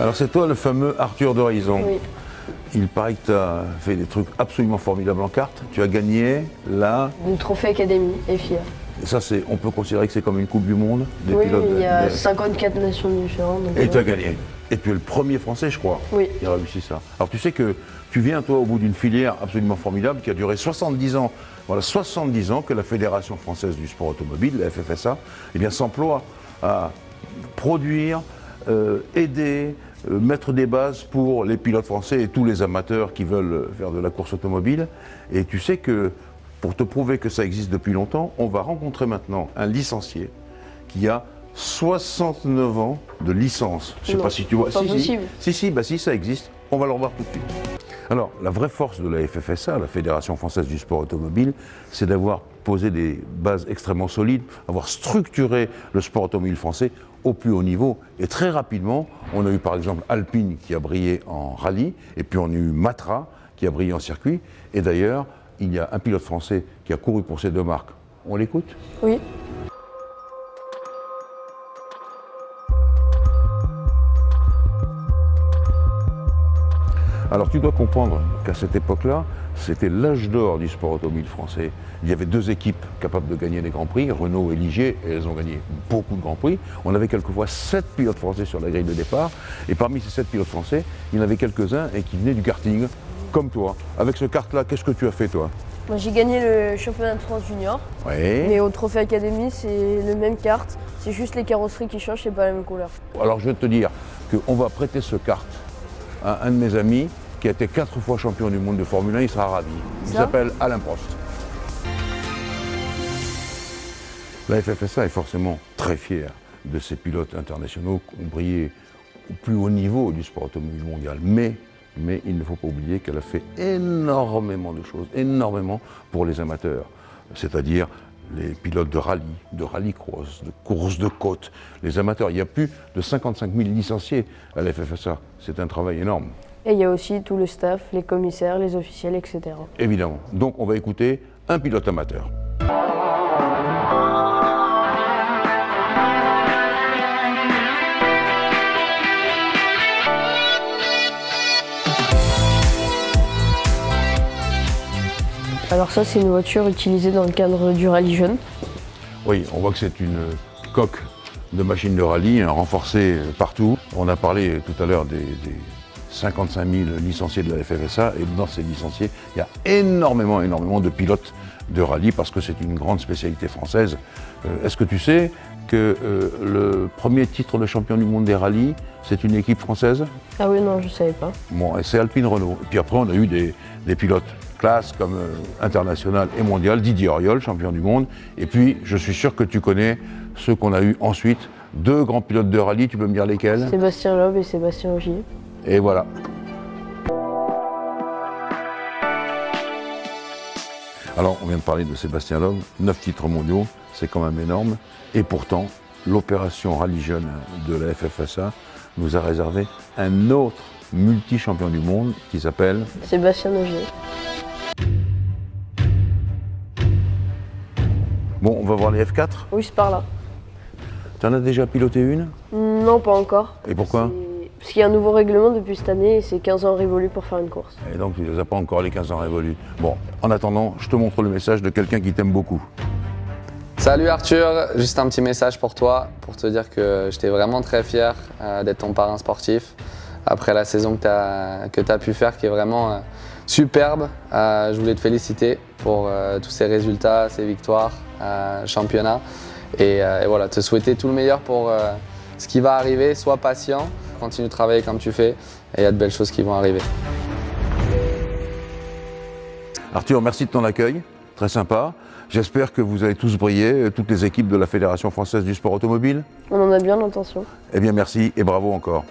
Alors c'est toi le fameux Arthur Dorison. Oui. Il paraît que tu as fait des trucs absolument formidables en cartes. Tu as gagné là. Le trophée Académie et FIA. Et ça, on peut considérer que c'est comme une Coupe du Monde des Oui, pilotes. il y a 54 nations différentes. Donc Et tu as gagné. Et tu es le premier Français, je crois, Oui. qui a réussi ça. Alors tu sais que tu viens, toi, au bout d'une filière absolument formidable qui a duré 70 ans. Voilà, 70 ans que la Fédération Française du Sport Automobile, la FFSA, eh bien, s'emploie à produire, aider, mettre des bases pour les pilotes français et tous les amateurs qui veulent faire de la course automobile. Et tu sais que, pour te prouver que ça existe depuis longtemps, on va rencontrer maintenant un licencié qui a 69 ans de licence. Je ne sais pas si tu vois. Pas possible. Si, ça existe. On va le revoir tout de suite. Alors, la vraie force de la FFSA, la Fédération Française du Sport Automobile, c'est d'avoir posé des bases extrêmement solides, avoir structuré le sport automobile français au plus haut niveau. Et très rapidement, on a eu par exemple Alpine qui a brillé en rallye, et puis on a eu Matra qui a brillé en circuit. Et d'ailleurs, il y a un pilote français qui a couru pour ces deux marques. On l'écoute ? Oui. Alors tu dois comprendre qu'à cette époque-là, c'était l'âge d'or du sport automobile français. Il y avait deux équipes capables de gagner des Grands Prix, Renault et Ligier, et elles ont gagné beaucoup de Grands Prix. On avait quelquefois 7 pilotes français sur la grille de départ, et parmi ces 7 pilotes français, il y en avait quelques-uns qui venaient du karting, comme toi. Avec ce kart-là, qu'est-ce que tu as fait toi ? Moi, j'ai gagné le championnat de France junior, Oui. mais au trophée Académie, c'est le même kart, c'est juste les carrosseries qui changent, c'est pas la même couleur. Alors je vais te dire qu'on va prêter ce kart à un de mes amis qui a été 4 fois champion du monde de Formule 1, il sera ravi. Il s'appelle Alain Prost. La FFSA est forcément très fière de ces pilotes internationaux qui ont brillé au plus haut niveau du sport automobile mondial. Mais il ne faut pas oublier qu'elle a fait énormément de choses, énormément pour les amateurs. C'est-à-dire les pilotes de rallycross, de courses de côte, les amateurs. Il y a plus de 55 000 licenciés à la FFSA. C'est un travail énorme. Et il y a aussi tout le staff, les commissaires, les officiels, etc. Évidemment. Donc on va écouter un pilote amateur. Alors ça, c'est une voiture utilisée dans le cadre du rallye jeune. Oui, on voit que c'est une coque de machine de rallye, renforcée partout. On a parlé tout à l'heure des 55 000 licenciés de la FFSA, et dans ces licenciés, il y a énormément de pilotes de rallye parce que c'est une grande spécialité française. Est-ce que tu sais que le premier titre de champion du monde des rallyes, c'est une équipe française ? Ah oui, non, je savais pas. Bon, et c'est Alpine Renault. Et puis après, on a eu des pilotes classe comme international et mondial, Didier Auriol, champion du monde. Et puis, je suis sûr que tu connais ceux qu'on a eu ensuite, 2 grands pilotes de rallye, tu peux me dire lesquels ? Sébastien Loeb et Sébastien Ogier. Et voilà. Alors, on vient de parler de Sébastien Loeb, 9 titres mondiaux, c'est quand même énorme. Et pourtant, l'opération Rallye Jeune de la FFSA nous a réservé un autre multi-champion du monde qui s'appelle Sébastien Ogier. Bon, on va voir les F4. Oui, c'est par là. Tu en as déjà piloté une ? Non, pas encore. Et pourquoi ? Parce qu'il y a un nouveau règlement depuis cette année et c'est 15 ans révolus pour faire une course. Et donc, tu ne les as pas encore les 15 ans révolus. Bon, en attendant, je te montre le message de quelqu'un qui t'aime beaucoup. Salut Arthur, juste un petit message pour toi, pour te dire que j'étais vraiment très fier d'être ton parrain sportif après la saison que tu as pu faire, qui est vraiment superbe. Je voulais te féliciter pour tous ces résultats, ces victoires, championnat, et voilà, te souhaiter tout le meilleur pour ce qui va arriver. Sois patient, continue de travailler comme tu fais, et il y a de belles choses qui vont arriver. Arthur, merci de ton accueil, très sympa. J'espère que vous allez tous briller, toutes les équipes de la Fédération Française du Sport Automobile. On en a bien l'intention. Eh bien merci et bravo encore.